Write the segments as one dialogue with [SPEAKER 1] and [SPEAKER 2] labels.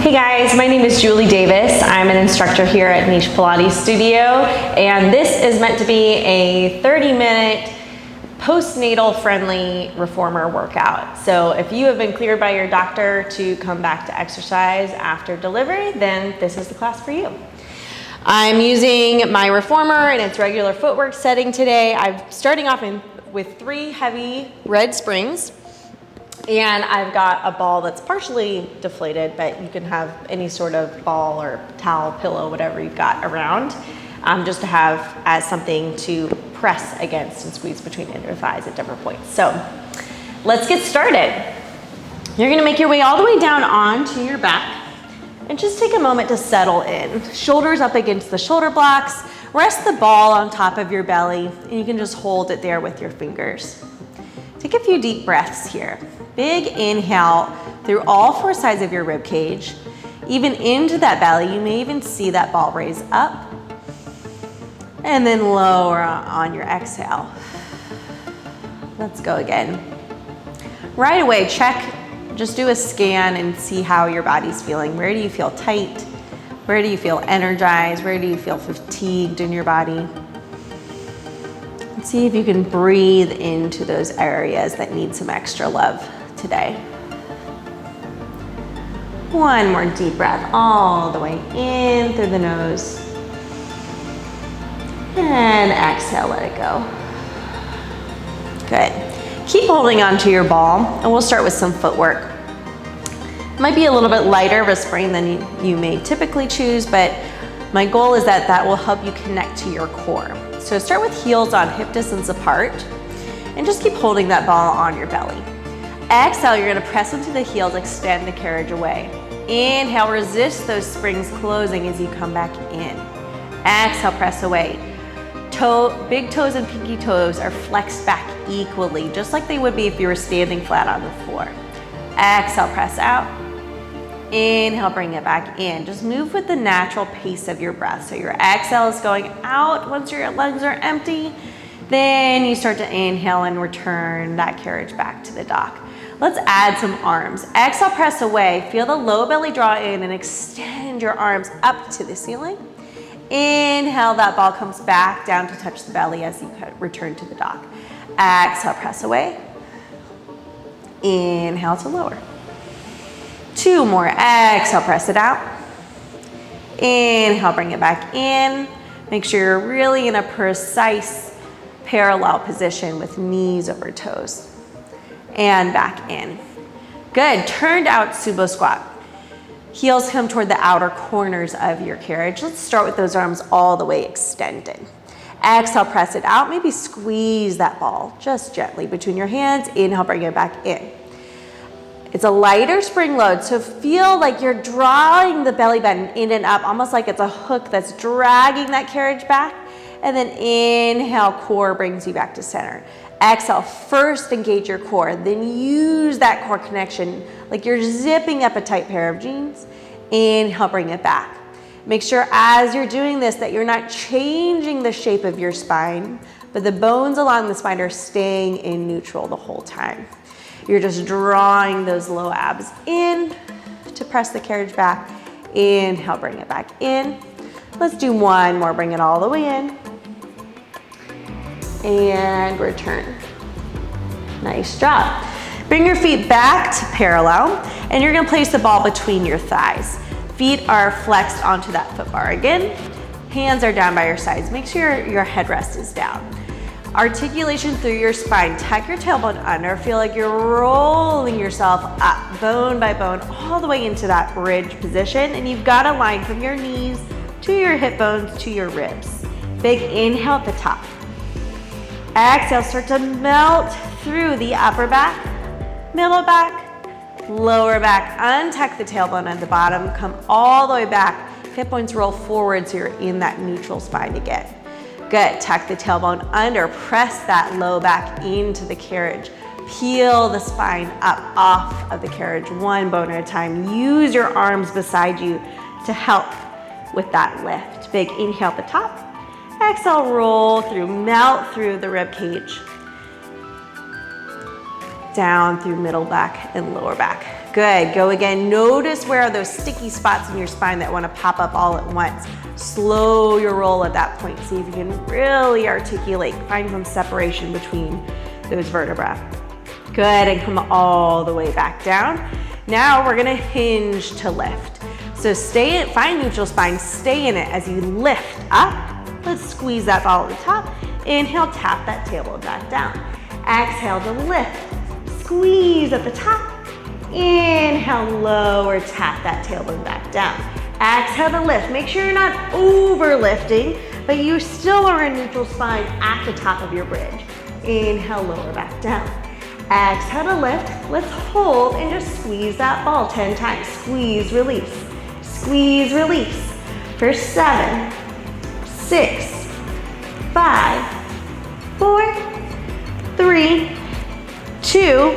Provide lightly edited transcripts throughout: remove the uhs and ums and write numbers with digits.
[SPEAKER 1] Hey guys, my name is Julie Davis. I'm an instructor here at Niche Pilates Studio, and this is meant to be a 30-minute postnatal-friendly reformer workout. So if you have been cleared by your doctor to come back to exercise after delivery, then this is the class for you. I'm using my reformer in its regular footwork setting today. I'm starting off with 3 heavy red springs. And I've got a ball that's partially deflated, but you can have any sort of ball or towel, pillow, whatever you've got around, just to have as something to press against and squeeze between your thighs at different points. So let's get started. You're gonna make your way all the way down onto your back and just take a moment to settle in. Shoulders up against the shoulder blocks. Rest the ball on top of your belly, and you can just hold it there with your fingers. Take a few deep breaths here. Big inhale through all 4 sides of your rib cage, even into that belly. You may even see that ball raise up, and then lower on your exhale. Let's go again. Right away, just do a scan and see how your body's feeling. Where do you feel tight? Where do you feel energized? Where do you feel fatigued in your body? See if you can breathe into those areas that need some extra love today. One more deep breath all the way in through the nose. And exhale, let it go. Good. Keep holding onto your ball, and we'll start with some footwork. It might be a little bit lighter of a spring than you may typically choose, but my goal is that will help you connect to your core. So start with heels on hip distance apart, and just keep holding that ball on your belly. Exhale, you're gonna press into the heels, extend the carriage away. Inhale, resist those springs closing as you come back in. Exhale, press away. Big toes and pinky toes are flexed back equally, just like they would be if you were standing flat on the floor. Exhale, press out. Inhale, bring it back in. Just move with the natural pace of your breath. So your exhale is going out once your lungs are empty. Then you start to inhale and return that carriage back to the dock. Let's add some arms. Exhale, press away. Feel the low belly draw in and extend your arms up to the ceiling. Inhale, that ball comes back down to touch the belly as you return to the dock. Exhale, press away. Inhale to lower. 2 more. Exhale, press it out. Inhale, bring it back in. Make sure you're really in a precise parallel position with knees over toes. And back in. Good. Turned out sumo squat. Heels come toward the outer corners of your carriage. Let's start with those arms all the way extended. Exhale, press it out. Maybe squeeze that ball just gently between your hands. Inhale, bring it back in. It's a lighter spring load, so feel like you're drawing the belly button in and up, almost like it's a hook that's dragging that carriage back. And then inhale, core brings you back to center. Exhale, first engage your core, then use that core connection like you're zipping up a tight pair of jeans. Inhale, bring it back. Make sure as you're doing this that you're not changing the shape of your spine, but the bones along the spine are staying in neutral the whole time. You're just drawing those low abs in to press the carriage back. Inhale, bring it back in. Let's do one more, bring it all the way in. And return. Nice job. Bring your feet back to parallel, and you're gonna place the ball between your thighs. Feet are flexed onto that foot bar again. Hands are down by your sides. Make sure your headrest is down. Articulation through your spine. Tuck your tailbone under. Feel like you're rolling yourself up, bone by bone, all the way into that bridge position. And you've got a line from your knees to your hip bones to your ribs. Big inhale at the top. Exhale, start to melt through the upper back, middle back, lower back. Untuck the tailbone at the bottom. Come all the way back. Hip points roll forward so you're in that neutral spine again. Good. Tuck the tailbone under. Press that low back into the carriage. Peel the spine up off of the carriage, one bone at a time. Use your arms beside you to help with that lift. Big inhale at the top. Exhale, roll through, melt through the rib cage. Down through middle back and lower back. Good, go again. Notice where are those sticky spots in your spine that want to pop up all at once. Slow your roll at that point. See if you can really articulate, find some separation between those vertebrae. Good, and come all the way back down. Now we're gonna hinge to lift. So find neutral spine, stay in it as you lift up. Let's squeeze that ball at the top. Inhale, tap that tailbone back down. Exhale to lift, squeeze at the top. Inhale, lower, tap that tailbone back down. Exhale to lift. Make sure you're not over lifting, but you still are in neutral spine at the top of your bridge. Inhale, lower back down. Exhale to lift. Let's hold and just squeeze that ball 10 times. Squeeze, release. Squeeze, release. For 7, 6, 5, 4, 3, 2,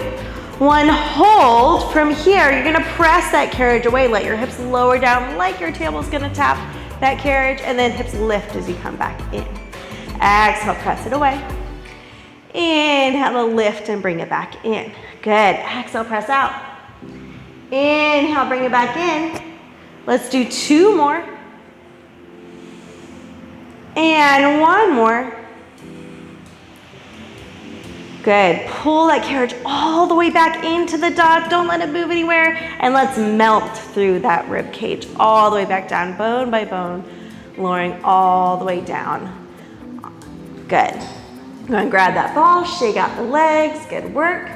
[SPEAKER 1] 1, hold. From here, you're gonna press that carriage away. Let your hips lower down like your tailbell's gonna tap that carriage, and then hips lift as you come back in. Exhale, press it away. Inhale to lift and bring it back in. Good, exhale, press out. Inhale, bring it back in. Let's do 2 more. And 1 more. Good, pull that carriage all the way back into the dog. Don't let it move anywhere. And let's melt through that rib cage all the way back down, bone by bone, lowering all the way down. Good. Go and grab that ball, shake out the legs, good work.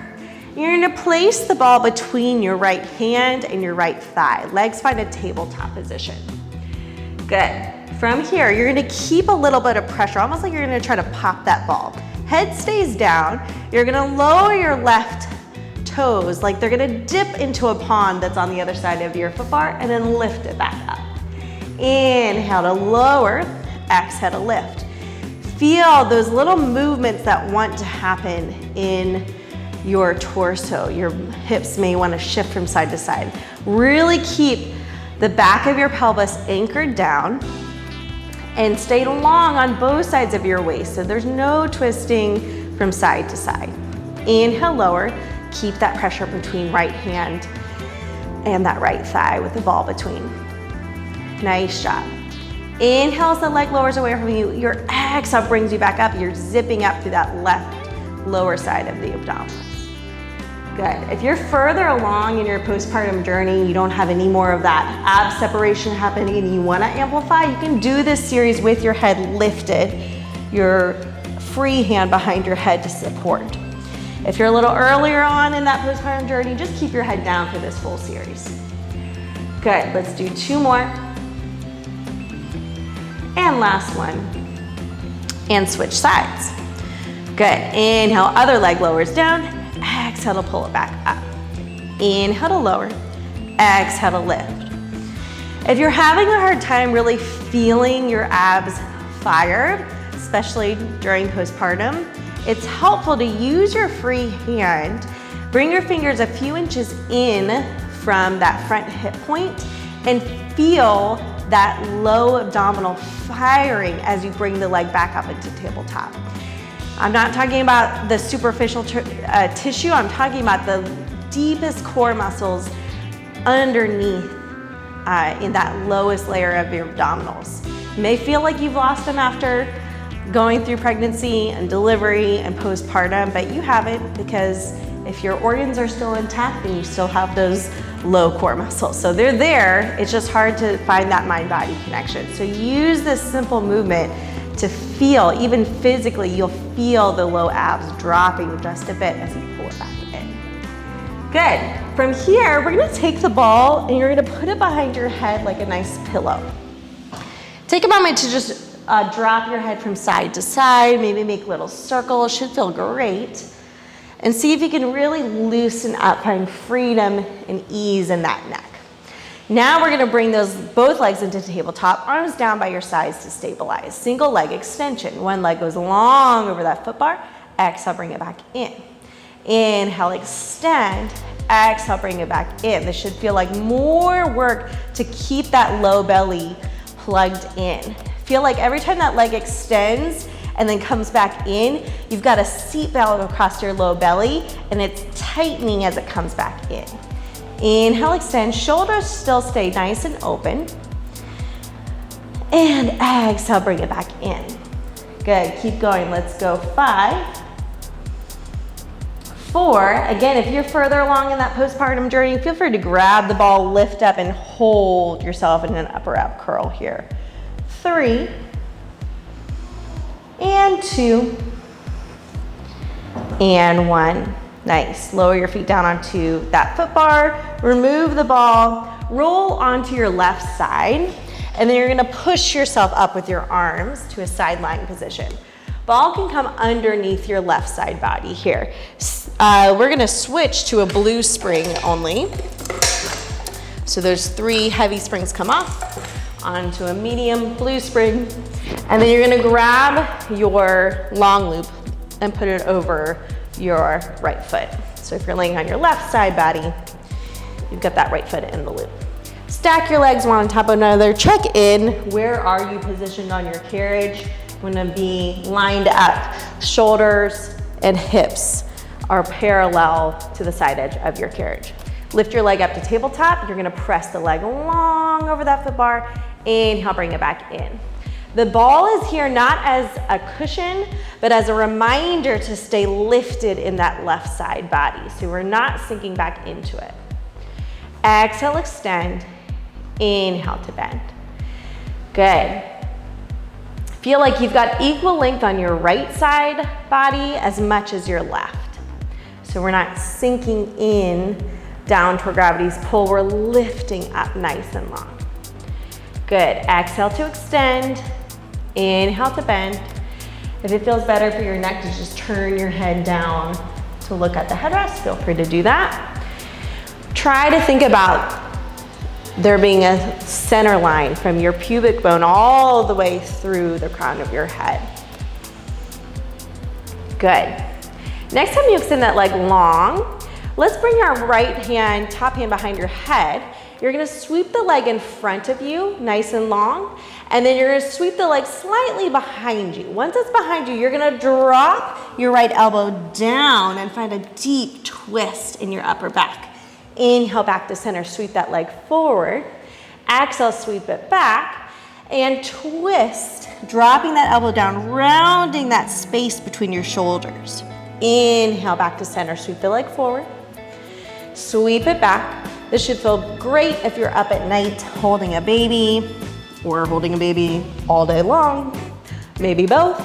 [SPEAKER 1] You're gonna place the ball between your right hand and your right thigh. Legs find a tabletop position. Good. From here, you're gonna keep a little bit of pressure, almost like you're gonna try to pop that ball. Head stays down. You're gonna lower your left toes like they're gonna dip into a pond that's on the other side of your foot bar, and then lift it back up. Inhale to lower, exhale to lift. Feel those little movements that want to happen in your torso. Your hips may want to shift from side to side. Really keep the back of your pelvis anchored down and stay long on both sides of your waist, so there's no twisting from side to side. Inhale, lower. Keep that pressure between right hand and that right thigh with the ball between. Nice job. Inhale as the leg lowers away from you. Your exhale brings you back up. You're zipping up through that left lower side of the abdominals. Good. If you're further along in your postpartum journey, you don't have any more of that ab separation happening and you want to amplify, you can do this series with your head lifted, your free hand behind your head to support. If you're a little earlier on in that postpartum journey, just keep your head down for this full series. Good. Let's do 2 more. And last one. And switch sides. Good. Inhale, other leg lowers down. Exhale to pull it back up. Inhale to lower. Exhale to lift. If you're having a hard time really feeling your abs fire, especially during postpartum, it's helpful to use your free hand. Bring your fingers a few inches in from that front hip point and feel that low abdominal firing as you bring the leg back up into tabletop. I'm not talking about the superficial tissue, I'm talking about the deepest core muscles underneath in that lowest layer of your abdominals. You may feel like you've lost them after going through pregnancy and delivery and postpartum, but you haven't, because if your organs are still intact, then you still have those low core muscles. So they're there, it's just hard to find that mind-body connection. So use this simple movement to feel, even physically, you'll feel the low abs dropping just a bit as you pull it back in. Good. From here, we're gonna take the ball and you're gonna put it behind your head like a nice pillow. Take a moment to just drop your head from side to side, maybe make little circles, should feel great. And see if you can really loosen up, find freedom and ease in that neck. Now we're gonna bring both legs into tabletop, arms down by your sides to stabilize. Single leg extension. One leg goes long over that foot bar. Exhale, bring it back in. Inhale, extend. Exhale, bring it back in. This should feel like more work to keep that low belly plugged in. Feel like every time that leg extends and then comes back in, you've got a seat belt across your low belly and it's tightening as it comes back in. Inhale, extend, shoulders still stay nice and open. And exhale, bring it back in. Good, keep going, let's go 5, 4. Again, if you're further along in that postpartum journey, feel free to grab the ball, lift up, and hold yourself in an upper ab curl here. 3, and 2, and 1. Nice, lower your feet down onto that foot bar, remove the ball, roll onto your left side, and then you're gonna push yourself up with your arms to a sideline position. Ball can come underneath your left side body here. We're gonna switch to a blue spring only. So there's 3 heavy springs come off onto a medium blue spring, and then you're gonna grab your long loop and put it over your right foot. So if you're laying on your left side body, you've got that right foot in the loop. Stack your legs one on top of another. Check in. Where are you positioned on your carriage? You want to be lined up. Shoulders and hips are parallel to the side edge of your carriage. Lift your leg up to tabletop. You're going to press the leg long over that foot bar. Inhale, bring it back in. The ball is here not as a cushion, but as a reminder to stay lifted in that left side body. So we're not sinking back into it. Exhale, extend. Inhale to bend. Good. Feel like you've got equal length on your right side body as much as your left. So we're not sinking in down toward gravity's pull. We're lifting up nice and long. Good. Exhale to extend. Inhale to bend. If it feels better for your neck to just turn your head down to look at the headrest, feel free to do that. Try to think about there being a center line from your pubic bone all the way through the crown of your head. Good. Next time you extend that leg long, let's bring our right hand, top hand behind your head. You're gonna sweep the leg in front of you, nice and long, and then you're gonna sweep the leg slightly behind you. Once it's behind you, you're gonna drop your right elbow down and find a deep twist in your upper back. Inhale back to center, sweep that leg forward. Exhale, sweep it back, and twist, dropping that elbow down, rounding that space between your shoulders. Inhale back to center, sweep the leg forward. Sweep it back. This should feel great if you're up at night holding a baby or holding a baby all day long, maybe both.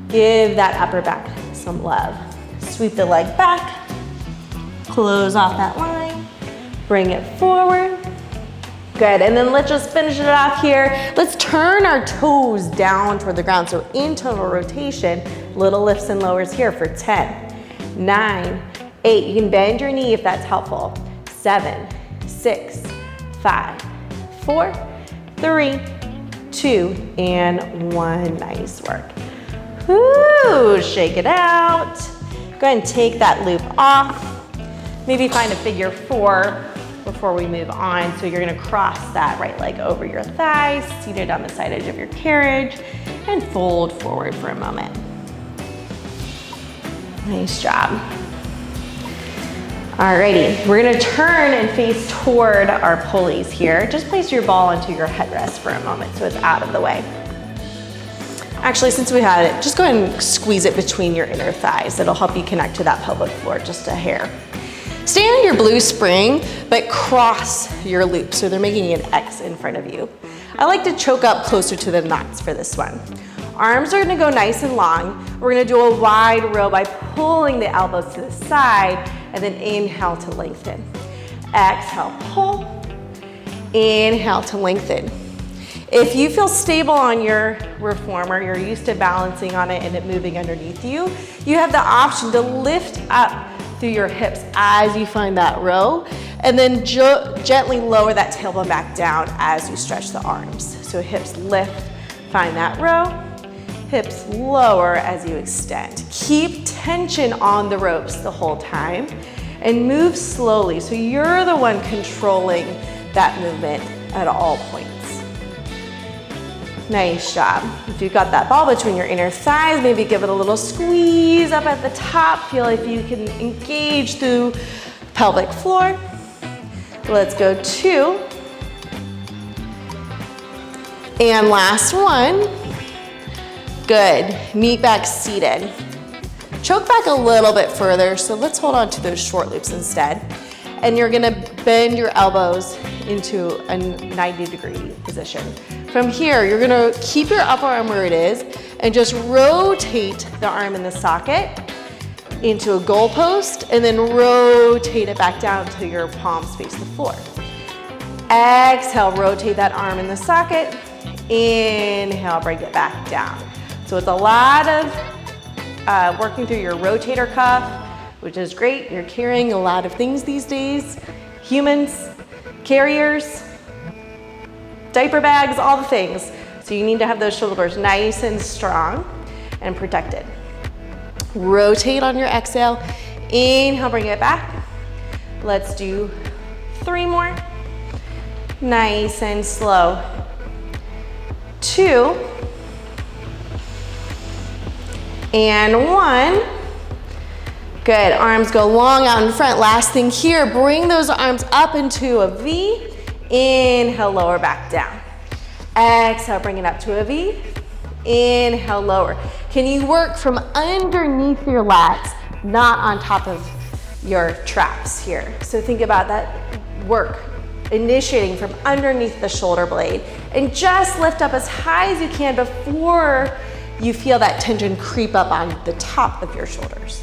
[SPEAKER 1] Give that upper back some love. Sweep the leg back, close off that line, bring it forward. Good, and then let's just finish it off here. Let's turn our toes down toward the ground. So internal rotation, little lifts and lowers here for 10, 9, 8. You can bend your knee if that's helpful. 7, 6, 5, 4, 3, 2, and 1. Nice work. Woo, shake it out. Go ahead and take that loop off. Maybe find a figure 4 before we move on. So you're gonna cross that right leg over your thighs, seated on the side edge of your carriage, and fold forward for a moment. Nice job. Alrighty, we're gonna turn and face toward our pulleys here. Just place your ball into your headrest for a moment so it's out of the way. Actually, since we had it, just go ahead and squeeze it between your inner thighs. It'll help you connect to that pelvic floor just a hair. Stay on your blue spring, but cross your loop, so they're making an X in front of you. I like to choke up closer to the nuts for this one. Arms are gonna go nice and long. We're gonna do a wide row by pulling the elbows to the side, and then inhale to lengthen. Exhale, pull. Inhale to lengthen. If you feel stable on your reformer, you're used to balancing on it and it moving underneath you, you have the option to lift up through your hips as you find that row, and then gently lower that tailbone back down as you stretch the arms. So hips lift, find that row, hips lower as you extend. Keep tension on the ropes the whole time and move slowly so you're the one controlling that movement at all points. Nice job. If you've got that ball between your inner thighs, maybe give it a little squeeze up at the top. Feel if you can engage through pelvic floor. Let's go 2. And last one. Good. Meet back seated. Choke back a little bit further, so let's hold on to those short loops instead. And you're gonna bend your elbows into a 90-degree position. From here, you're gonna keep your upper arm where it is and just rotate the arm in the socket into a goalpost and then rotate it back down until your palms face the floor. Exhale, rotate that arm in the socket. Inhale, bring it back down. So it's a lot of working through your rotator cuff, which is great. You're carrying a lot of things these days. Humans, carriers, diaper bags, all the things. So you need to have those shoulders nice and strong and protected. Rotate on your exhale. Inhale, bring it back. Let's do 3 more. Nice and slow. 2. And 1. Good, arms go long out in front. Last thing here, bring those arms up into a V. Inhale, lower back down. Exhale, bring it up to a V. Inhale, lower. Can you work from underneath your lats, not on top of your traps here? So think about that work, initiating from underneath the shoulder blade, and just lift up as high as you can before you feel that tension creep up on the top of your shoulders.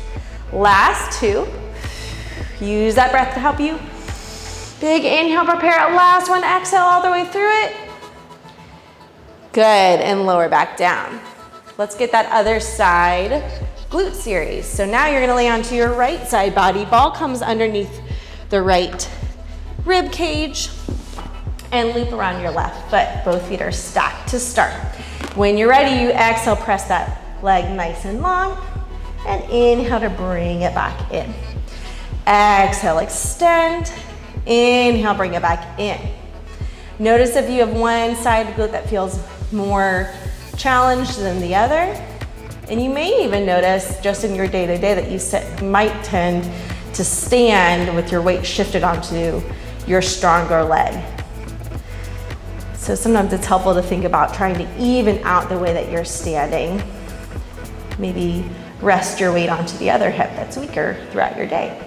[SPEAKER 1] Last 2. Use that breath to help you. Big inhale, prepare it. Last one, exhale all the way through it. Good, and lower back down. Let's get that other side glute series. So now you're gonna lay onto your right side body. Ball comes underneath the right rib cage and loop around your left foot. Both feet are stacked to start. When you're ready, you exhale, press that leg nice and long, and inhale to bring it back in. Exhale, extend. Inhale, bring it back in. Notice if you have one side glute that feels more challenged than the other. And you may even notice just in your day-to-day that you might tend to stand with your weight shifted onto your stronger leg. So sometimes it's helpful to think about trying to even out the way that you're standing. Maybe rest your weight onto the other hip that's weaker throughout your day.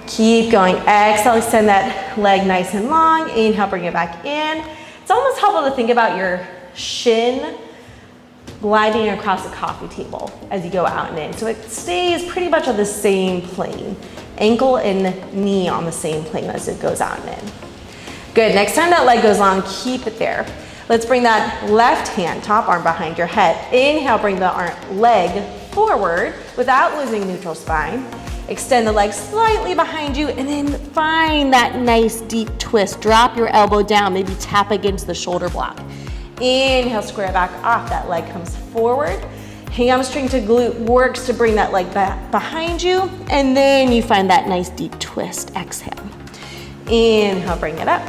[SPEAKER 1] Keep going. Exhale, extend that leg nice and long. Inhale, bring it back in. It's almost helpful to think about your shin gliding across a coffee table as you go out and in. So it stays pretty much on the same plane. Ankle and knee on the same plane as it goes out and in. Good, next time that leg goes long, keep it there. Let's bring that left hand, top arm behind your head. Inhale, bring the leg forward without losing neutral spine. Extend the leg slightly behind you and then find that nice deep twist. Drop your elbow down, maybe tap against the shoulder block. Inhale, square back off. That leg comes forward. Hamstring to glute works to bring that leg back behind you, and then you find that nice deep twist. Exhale. Inhale, bring it up.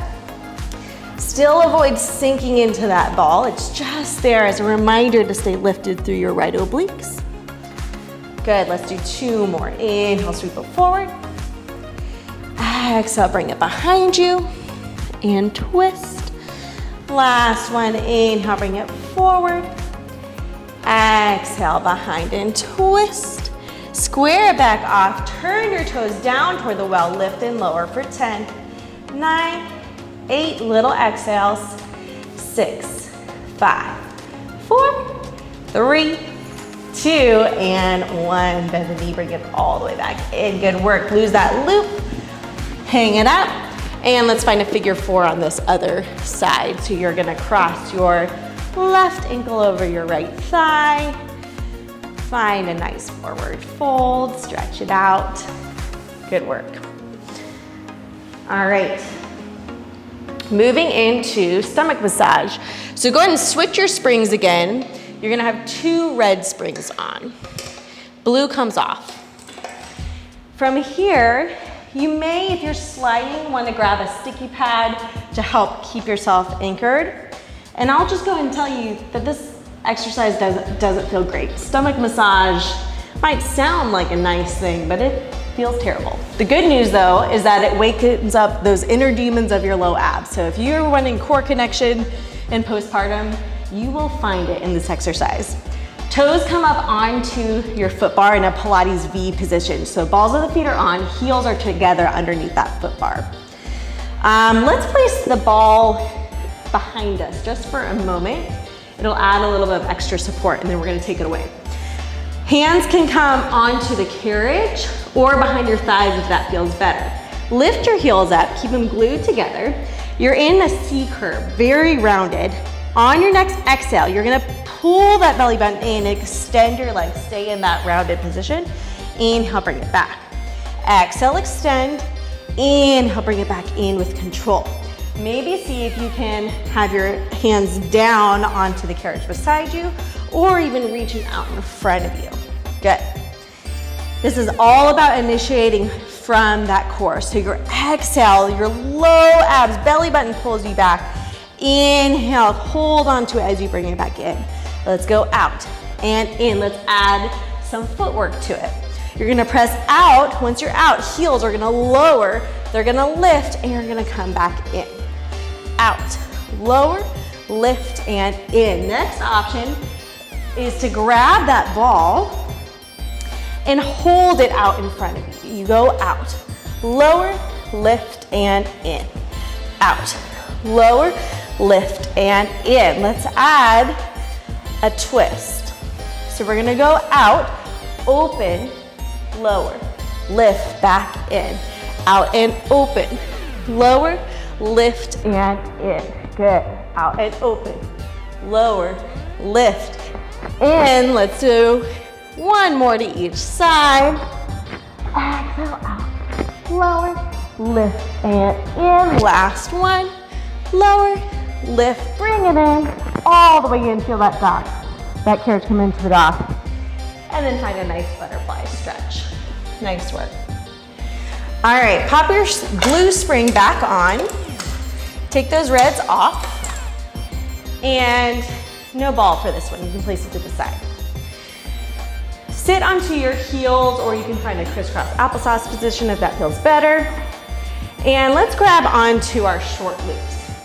[SPEAKER 1] Still avoid sinking into that ball. It's just there as a reminder to stay lifted through your right obliques. Good, let's do 2 more. Inhale, sweep it forward. Exhale, bring it behind you and twist. Last one, inhale, bring it forward. Exhale, behind and twist. Square it back off, turn your toes down toward the well, lift and lower for 10, 9, 8, little exhales, 6, 5, 4, 3, 2, and 1. Bend the knee, bring it all the way back in. Good work. Lose that loop. Hang it up. And let's find a figure 4 on this other side. So you're gonna cross your left ankle over your right thigh. Find a nice forward fold. Stretch it out. Good work. All right. Moving into stomach massage. So go ahead and switch your springs again. You're gonna have 2 red springs on. Blue comes off. From here, you may, if you're sliding, want to grab a sticky pad to help keep yourself anchored. And I'll just go ahead and tell you that this exercise doesn't feel great. Stomach massage might sound like a nice thing, but it feels terrible. The good news though is that it wakens up those inner demons of your low abs. So if you're running core connection in postpartum, you will find it in this exercise. Toes come up onto your foot bar in a Pilates V position. So balls of the feet are on, heels are together underneath that foot bar. Let's place the ball behind us just for a moment. It'll add a little bit of extra support and then we're gonna take it away. Hands can come onto the carriage or behind your thighs if that feels better. Lift your heels up, keep them glued together. You're in a C curve, very rounded. On your next exhale, you're gonna pull that belly button in, extend your legs, stay in that rounded position. Inhale, bring it back. Exhale, extend. Inhale, bring it back in with control. Maybe see if you can have your hands down onto the carriage beside you or even reaching out in front of you. Good. This is all about initiating from that core. So your exhale, your low abs, belly button pulls you back. Inhale, hold on to it as you bring it back in. Let's go out and in. Let's add some footwork to it. You're gonna press out. Once you're out, heels are gonna lower, they're gonna lift, and you're gonna come back in. Out, lower, lift, and in. Next option is to grab that ball and hold it out in front of you. You go out, lower, lift, and in. Out, lower, lift, and in. Let's add a twist. So we're gonna go out, open, lower, lift, back in. Out and open, lower, lift, and in. Good. Out and open, lower, lift, in. Let's do one more to each side. Exhale out, lower, lift, and in. Last one, lower, lift, bring it in, all the way in, feel that dock. That carriage come into the dock. And then find a nice butterfly stretch. Nice work. All right, pop your glue spring back on. Take those reds off. And no ball for this one, you can place it to the side. Sit onto your heels or you can find a crisscross applesauce position if that feels better. And let's grab onto our short loops.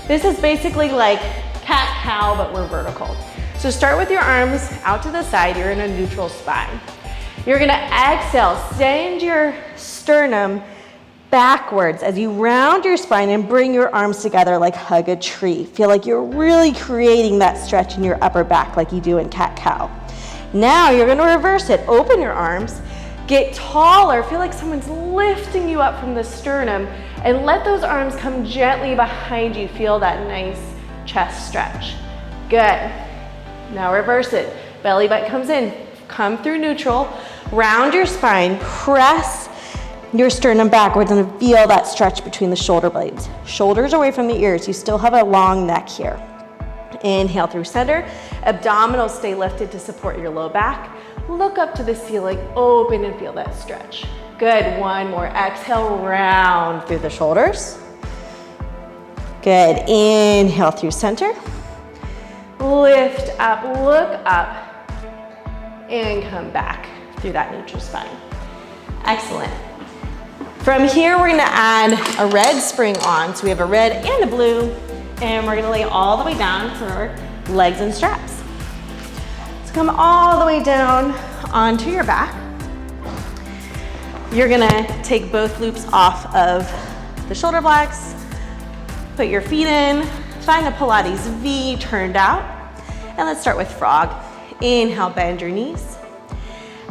[SPEAKER 1] This is basically like cat-cow, but we're vertical. So start with your arms out to the side, you're in a neutral spine. You're gonna exhale, send your sternum backwards as you round your spine and bring your arms together like hug a tree. Feel like you're really creating that stretch in your upper back like you do in cat-cow. Now you're gonna reverse it, open your arms, get taller, feel like someone's lifting you up from the sternum and let those arms come gently behind you. Feel that nice chest stretch. Good. Now reverse it. Belly button comes in, come through neutral, round your spine, press your sternum backwards and feel that stretch between the shoulder blades. Shoulders away from the ears. You still have a long neck here. Inhale through center. Abdominals stay lifted to support your low back. Look up to the ceiling, open and feel that stretch. Good, one more. Exhale, round through the shoulders. Good, inhale through center. Lift up, look up, and come back through that neutral spine. Excellent. From here, we're gonna add a red spring on. So we have a red and a blue, and we're gonna lay all the way down for our legs and straps. So come all the way down onto your back. You're gonna take both loops off of the shoulder blocks, put your feet in, find a Pilates V turned out, and let's start with frog. Inhale, bend your knees.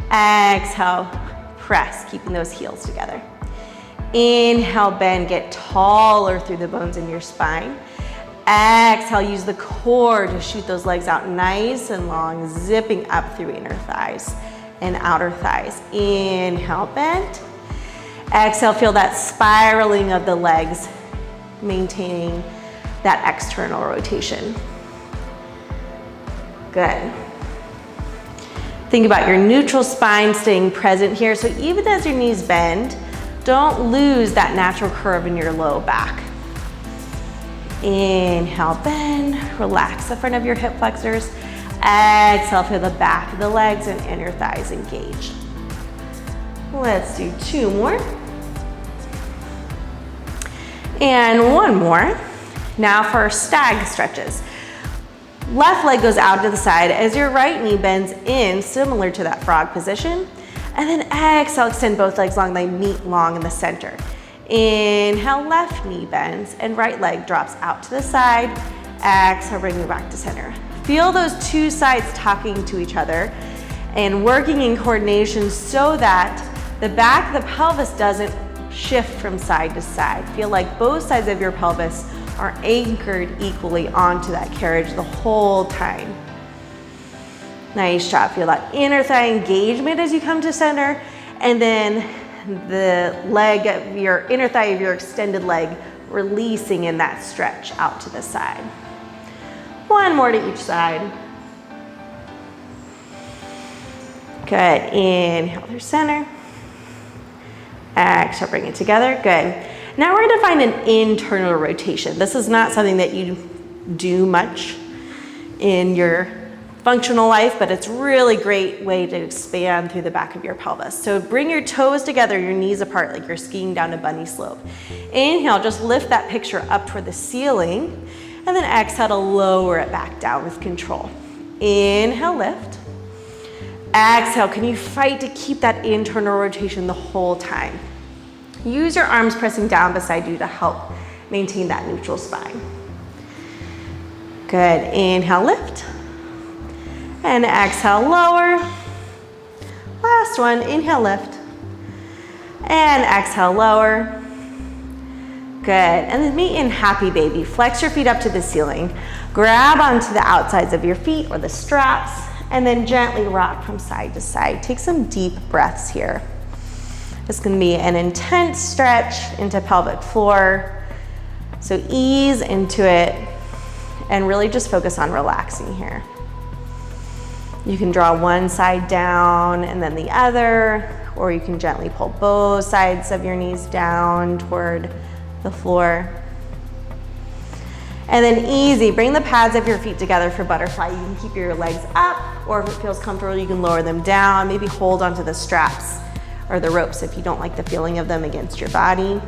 [SPEAKER 1] Exhale, press, keeping those heels together. Inhale, bend, get taller through the bones in your spine. Exhale, use the core to shoot those legs out nice and long, zipping up through inner thighs and outer thighs. Inhale, bend. Exhale, feel that spiraling of the legs, maintaining that external rotation. Good. Think about your neutral spine staying present here. So even as your knees bend, don't lose that natural curve in your low back. Inhale, bend, relax the front of your hip flexors. Exhale, feel the back of the legs and inner thighs engage. Let's do 2 more. And 1 more. Now for stag stretches. Left leg goes out to the side as your right knee bends in, similar to that frog position. And then exhale, extend both legs long, they meet long in the center. Inhale, left knee bends and right leg drops out to the side. Exhale, bring me back to center. Feel those 2 sides talking to each other and working in coordination so that the back of the pelvis doesn't shift from side to side. Feel like both sides of your pelvis are anchored equally onto that carriage the whole time. Nice job. Feel that inner thigh engagement as you come to center, and then the leg of your inner thigh of your extended leg releasing in that stretch out to the side. 1 more to each side. Good. Inhale through center. Exhale, bring it together. Good. Now we're going to find an internal rotation. This is not something that you do much in your functional life, but it's really great way to expand through the back of your pelvis. So bring your toes together, your knees apart like you're skiing down a bunny slope. Inhale, just lift that picture up toward the ceiling, and then exhale to lower it back down with control. Inhale, lift. Exhale, can you fight to keep that internal rotation the whole time? Use your arms pressing down beside you to help maintain that neutral spine. Good. Inhale, lift. And exhale, lower. Last one. Inhale, lift. And exhale, lower. Good. And then meet in happy baby. Flex your feet up to the ceiling. Grab onto the outsides of your feet or the straps, and then gently rock from side to side. Take some deep breaths here. It's going to be an intense stretch into pelvic floor. So ease into it and really just focus on relaxing here. You can draw one side down and then the other, or you can gently pull both sides of your knees down toward the floor. And then easy, bring the pads of your feet together for butterfly. You can keep your legs up, or if it feels comfortable, you can lower them down. Maybe hold onto the straps or the ropes if you don't like the feeling of them against your body.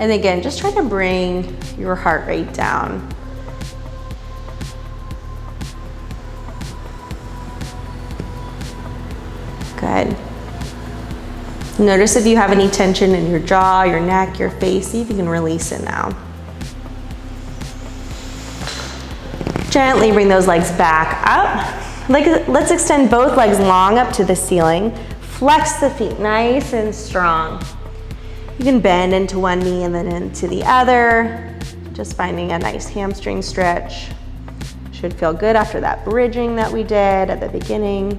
[SPEAKER 1] And again, just try to bring your heart rate down. Good. Notice if you have any tension in your jaw, your neck, your face. See if you can release it now. Gently bring those legs back up. Let's extend both legs long up to the ceiling. Flex the feet nice and strong. You can bend into one knee and then into the other. Just finding a nice hamstring stretch. Should feel good after that bridging that we did at the beginning.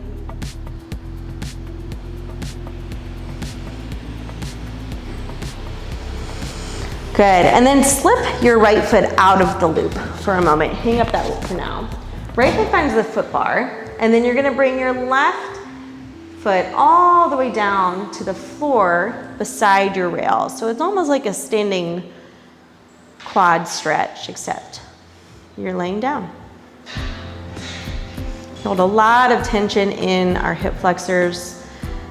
[SPEAKER 1] Good, and then slip your right foot out of the loop for a moment. Hang up that loop for now. Right foot finds the foot bar, and then you're gonna bring your left foot all the way down to the floor beside your rails. So it's almost like a standing quad stretch, except you're laying down. Hold a lot of tension in our hip flexors.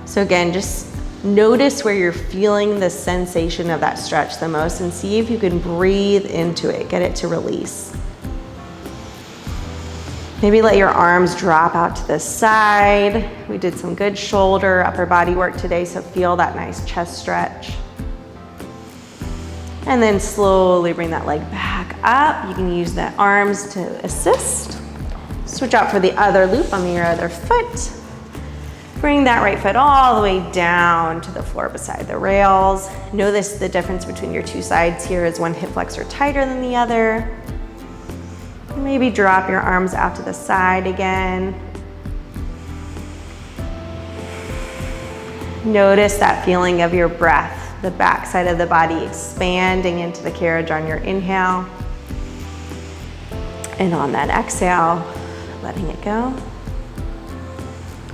[SPEAKER 1] So again, just notice where you're feeling the sensation of that stretch the most and see if you can breathe into it, get it to release. Maybe let your arms drop out to the side. We did some good shoulder, upper body work today, so feel that nice chest stretch. And then slowly bring that leg back up. You can use the arms to assist. Switch out for the other loop on your other foot. Bring that right foot all the way down to the floor beside the rails. Notice the difference between your two sides here is one hip flexor tighter than the other. Maybe drop your arms out to the side again. Notice that feeling of your breath, the back side of the body expanding into the carriage on your inhale. And on that exhale, letting it go.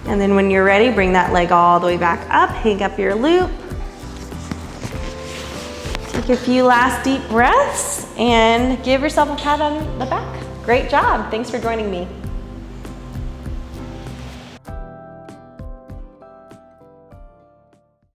[SPEAKER 1] And then when you're ready, bring that leg all the way back up, hang up your loop. Take a few last deep breaths and give yourself a pat on the back. Great job. Thanks for joining me.